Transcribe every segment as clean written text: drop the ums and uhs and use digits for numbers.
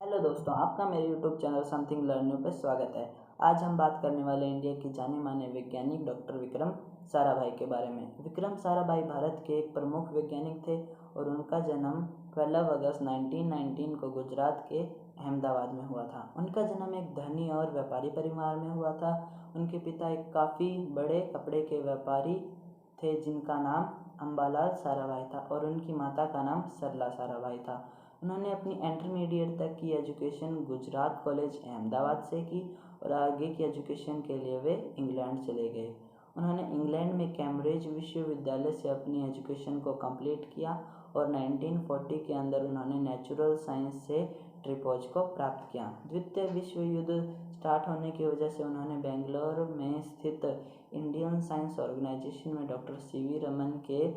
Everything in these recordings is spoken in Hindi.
हेलो दोस्तों, आपका मेरे यूट्यूब चैनल समथिंग लर्निंग पे स्वागत है। आज हम बात करने वाले इंडिया की जाने माने वैज्ञानिक डॉक्टर विक्रम साराभाई के बारे में। विक्रम साराभाई भारत के एक प्रमुख वैज्ञानिक थे और उनका जन्म 12 अगस्त 1919 को गुजरात के अहमदाबाद में हुआ था। उनका जन्म एक धनी और व्यापारी परिवार में हुआ था। उनके पिता एक काफ़ी बड़े कपड़े के व्यापारी थे जिनका नाम अंबालाल साराभाई था और उनकी माता का नाम सरला साराभाई था। उन्होंने अपनी इंटरमीडिएट तक की एजुकेशन गुजरात कॉलेज अहमदाबाद से की और आगे की एजुकेशन के लिए वे इंग्लैंड चले गए। उन्होंने इंग्लैंड में कैम्ब्रिज विश्वविद्यालय से अपनी एजुकेशन को कंप्लीट किया और 1940 के अंदर उन्होंने नेचुरल साइंस से ट्रिपोज को प्राप्त किया। द्वितीय विश्व युद्ध स्टार्ट होने की वजह से उन्होंने बेंगलोर में स्थित इंडियन साइंस ऑर्गेनाइजेशन में डॉक्टर सीवी रमन के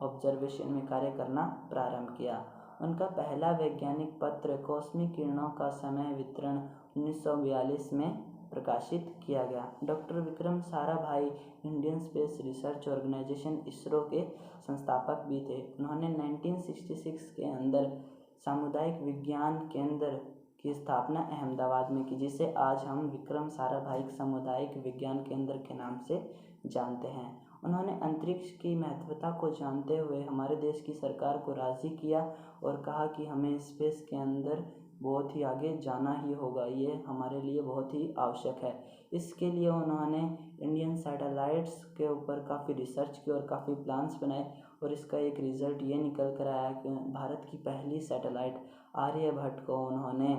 ऑब्जर्वेशन में कार्य करना प्रारंभ किया। उनका पहला वैज्ञानिक पत्र कॉस्मिक किरणों का समय वितरण 1942 में प्रकाशित किया गया। Doctor Vikram Sarabhai Indian space research organisation ISRO के संस्थापक भी थे। उन्होंने 1966 के अंदर सामुदायिक विज्ञान केंद्र की स्थापना अहमदाबाद में की, जिसे आज हम विक्रम साराभाई सामुदायिक विज्ञान केंद्र के नाम से जानते हैं। उन्होंने अंतरिक्ष की महत्वता को जानते हुए हमारे देश की सरकार को राज़ी किया और कहा कि हमें स्पेस के अंदर बहुत ही आगे जाना ही होगा, ये हमारे लिए बहुत ही आवश्यक है। इसके लिए उन्होंने इंडियन सैटेलाइट्स के ऊपर काफ़ी रिसर्च की और काफ़ी प्लान्स बनाए और इसका एक रिज़ल्ट ये निकल कर आया कि भारत की पहली सैटेलाइट आर्यभट्ट को उन्होंने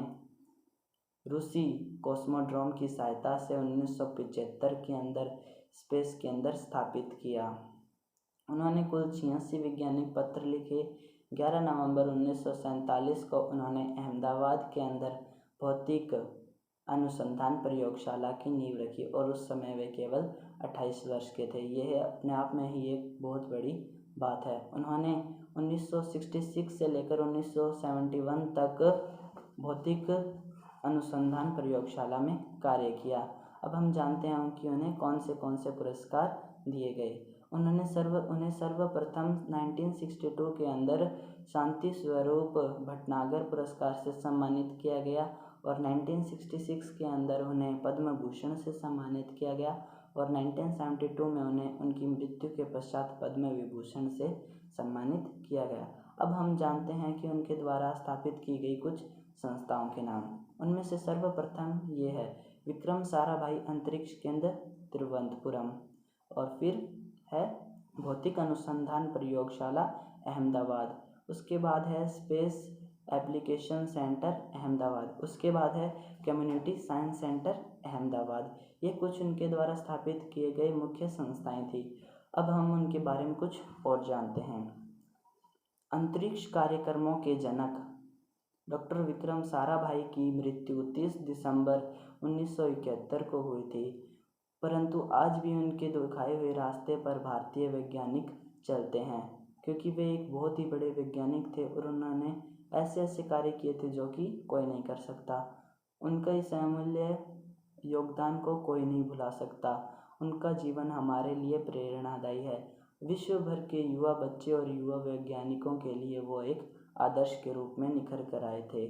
रूसी कॉस्मोड्रोम की सहायता से 1975 के अंदर स्पेस के अंदर स्थापित किया। उन्होंने कुल 86 वैज्ञानिक पत्र लिखे। 11 नवंबर 1947 को उन्होंने अहमदाबाद के अंदर भौतिक अनुसंधान प्रयोगशाला की नींव रखी और उस समय वे केवल 28 वर्ष के थे। यह अपने आप में ही एक बहुत बड़ी बात है। उन्होंने 1966 से लेकर 1971 तक भौतिक अनुसंधान प्रयोगशाला में कार्य किया। अब हम जानते हैं कि उन्हें कौन से पुरस्कार दिए गए। उन्हें सर्वप्रथम 1962 के अंदर शांति स्वरूप भटनागर पुरस्कार से सम्मानित किया गया और 1966 के अंदर उन्हें पद्म भूषण से सम्मानित किया गया और 1972 में उन्हें उनकी मृत्यु के पश्चात पद्म विभूषण से सम्मानित किया गया। अब हम जानते हैं कि उनके द्वारा स्थापित की गई कुछ संस्थाओं के नाम। उनमें से सर्वप्रथम ये है विक्रम साराभाई अंतरिक्ष केंद्र तिरुवनंतपुरम, और फिर है भौतिक अनुसंधान प्रयोगशाला अहमदाबाद, उसके बाद है स्पेस एप्लीकेशन सेंटर अहमदाबाद, उसके बाद है कम्युनिटी साइंस सेंटर अहमदाबाद। ये कुछ उनके द्वारा स्थापित किए गए मुख्य संस्थाएं थी। अब हम उनके बारे में कुछ और जानते हैं। अंतरिक्ष कार्यक्रमों के जनक डॉक्टर विक्रम साराभाई की मृत्यु 30 दिसंबर 1971 को हुई थी, परंतु आज भी उनके दिखाए हुए रास्ते पर भारतीय वैज्ञानिक चलते हैं, क्योंकि वे एक बहुत ही बड़े वैज्ञानिक थे और उन्होंने ऐसे कार्य किए थे जो कि कोई नहीं कर सकता। उनका इस अमूल्य योगदान को कोई नहीं भुला सकता। उनका जीवन हमारे लिए प्रेरणादायी है। विश्व भर के युवा बच्चे और युवा वैज्ञानिकों के लिए वो एक आदर्श के रूप में निखर कर आए थे।